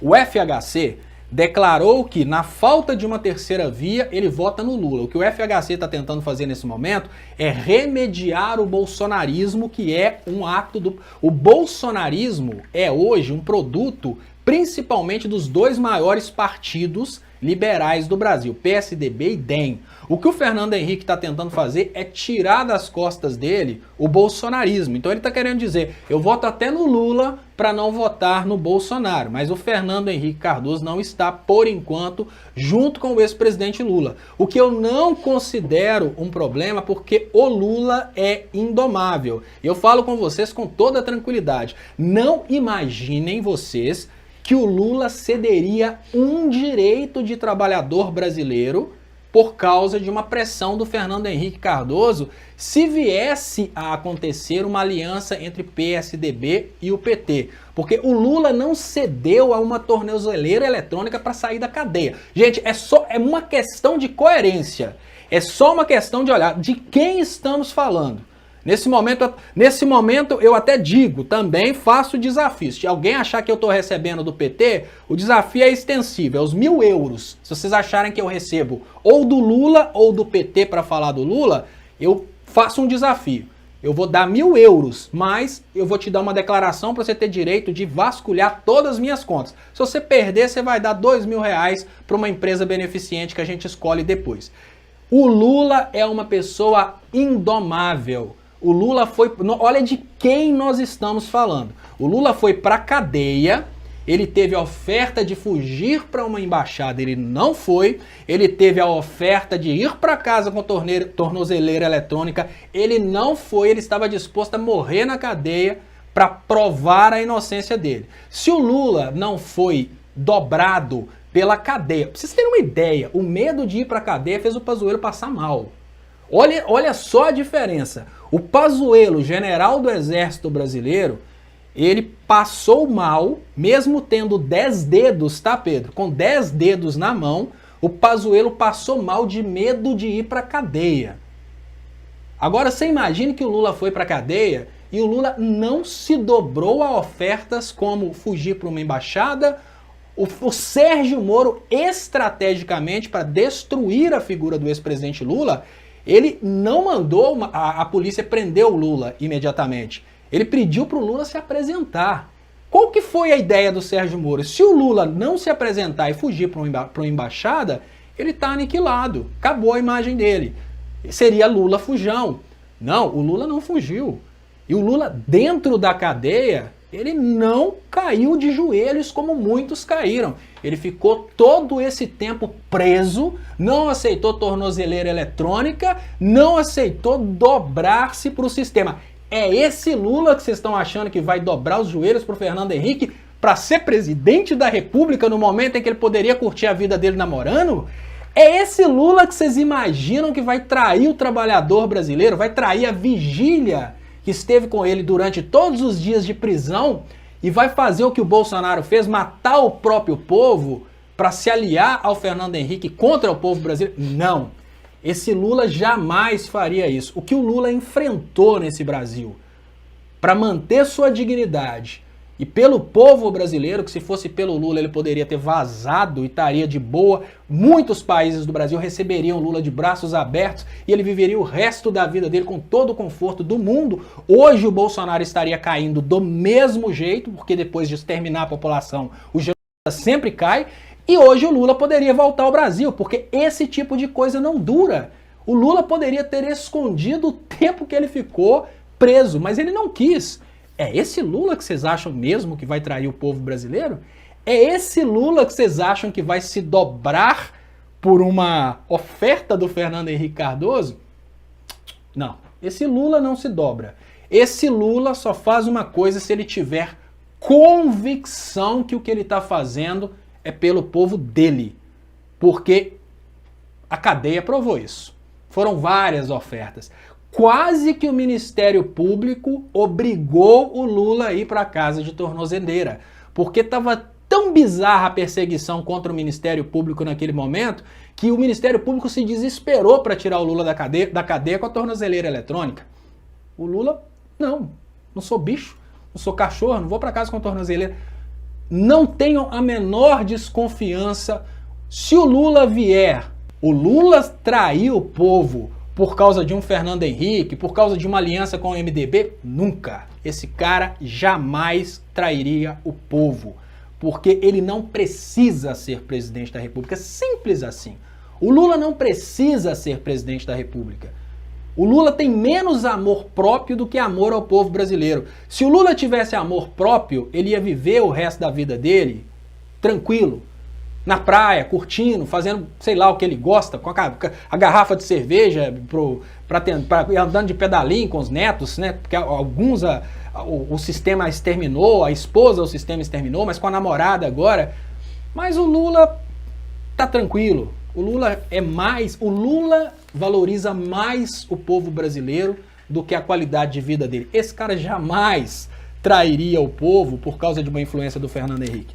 O FHC declarou que, na falta de uma terceira via, ele vota no Lula. O que o FHC está tentando fazer nesse momento é remediar o bolsonarismo, que é um ato do... O bolsonarismo é hoje um produto principalmente dos dois maiores partidos liberais do Brasil, PSDB e DEM. O que o Fernando Henrique está tentando fazer é tirar das costas dele o bolsonarismo. Então ele está querendo dizer, eu voto até no Lula para não votar no Bolsonaro, mas o Fernando Henrique Cardoso não está, por enquanto, junto com o ex-presidente Lula. O que eu não considero um problema, porque o Lula é indomável. Eu falo com vocês com toda tranquilidade. Não imaginem vocês que o Lula cederia um direito de trabalhador brasileiro por causa de uma pressão do Fernando Henrique Cardoso, se viesse a acontecer uma aliança entre PSDB e o PT. Porque o Lula não cedeu a uma tornozeleira eletrônica para sair da cadeia. Gente, é uma questão de coerência. É só uma questão de olhar de quem estamos falando. Nesse momento eu até digo, também faço desafio. Se alguém achar que eu estou recebendo do PT, o desafio é extensível, é os 1.000 euros. Se vocês acharem que eu recebo ou do Lula ou do PT para falar do Lula, eu faço um desafio. Eu vou dar 1.000 euros, mas eu vou te dar uma declaração para você ter direito de vasculhar todas as minhas contas. Se você perder, você vai dar 2.000 reais para uma empresa beneficente que a gente escolhe depois. O Lula é uma pessoa indomável. O Lula foi... Olha de quem nós estamos falando. O Lula foi para a cadeia, ele teve a oferta de fugir para uma embaixada, ele não foi. Ele teve a oferta de ir para casa com tornozeleira eletrônica, ele não foi. Ele estava disposto a morrer na cadeia para provar a inocência dele. Se o Lula não foi dobrado pela cadeia, pra vocês terem uma ideia, o medo de ir para a cadeia fez o Pazuello passar mal. Olha só a diferença. O Pazuello, general do Exército Brasileiro, ele passou mal, mesmo tendo 10 dedos, tá, Pedro? Com 10 dedos na mão, o Pazuello passou mal de medo de ir para a cadeia. Agora, você imagine que o Lula foi para a cadeia e o Lula não se dobrou a ofertas como fugir para uma embaixada. O Sérgio Moro, estrategicamente, para destruir a figura do ex-presidente Lula, ele não mandou a polícia prender o Lula imediatamente. Ele pediu para o Lula se apresentar. Qual que foi a ideia do Sérgio Moro? Se o Lula não se apresentar e fugir para uma embaixada, ele está aniquilado. Acabou a imagem dele. Seria Lula fujão. Não, o Lula não fugiu. E o Lula, dentro da cadeia, ele não caiu de joelhos como muitos caíram. Ele ficou todo esse tempo preso, não aceitou tornozeleira eletrônica, não aceitou dobrar-se para o sistema. É esse Lula que vocês estão achando que vai dobrar os joelhos para o Fernando Henrique para ser presidente da República no momento em que ele poderia curtir a vida dele namorando? É esse Lula que vocês imaginam que vai trair o trabalhador brasileiro, vai trair a vigília que esteve com ele durante todos os dias de prisão e vai fazer o que o Bolsonaro fez, matar o próprio povo para se aliar ao Fernando Henrique contra o povo brasileiro? Não. Esse Lula jamais faria isso. O que o Lula enfrentou nesse Brasil para manter sua dignidade e pelo povo brasileiro, que se fosse pelo Lula ele poderia ter vazado e estaria de boa, muitos países do Brasil receberiam Lula de braços abertos e ele viveria o resto da vida dele com todo o conforto do mundo. Hoje o Bolsonaro estaria caindo do mesmo jeito, porque depois de exterminar a população, o genocida sempre cai, e hoje o Lula poderia voltar ao Brasil, porque esse tipo de coisa não dura. O Lula poderia ter escondido o tempo que ele ficou preso, mas ele não quis. É esse Lula que vocês acham mesmo que vai trair o povo brasileiro? É esse Lula que vocês acham que vai se dobrar por uma oferta do Fernando Henrique Cardoso? Não, esse Lula não se dobra. Esse Lula só faz uma coisa se ele tiver convicção que o que ele está fazendo é pelo povo dele. Porque a cadeia provou isso. Foram várias ofertas. Quase que o Ministério Público obrigou o Lula a ir para a casa de tornozeleira, porque estava tão bizarra a perseguição contra o Ministério Público naquele momento, que o Ministério Público se desesperou para tirar o Lula da cadeia com a tornozeleira eletrônica. O Lula, não sou bicho, não sou cachorro, não vou para casa com a tornozeleira. não tenham a menor desconfiança. Se o Lula vier, o Lula traiu o povo por causa de um Fernando Henrique, por causa de uma aliança com o MDB? Nunca. Esse cara jamais trairia o povo, porque ele não precisa ser presidente da República. Simples assim. O Lula não precisa ser presidente da República. O Lula tem menos amor próprio do que amor ao povo brasileiro. Se o Lula tivesse amor próprio, ele ia viver o resto da vida dele tranquilo, na praia, curtindo, fazendo sei lá o que ele gosta, com a garrafa de cerveja, andando de pedalinho com os netos, né? Porque alguns o sistema exterminou, a esposa o sistema exterminou, mas com a namorada agora. Mas o Lula tá tranquilo. O Lula valoriza mais o povo brasileiro do que a qualidade de vida dele. Esse cara jamais trairia o povo por causa de uma influência do Fernando Henrique.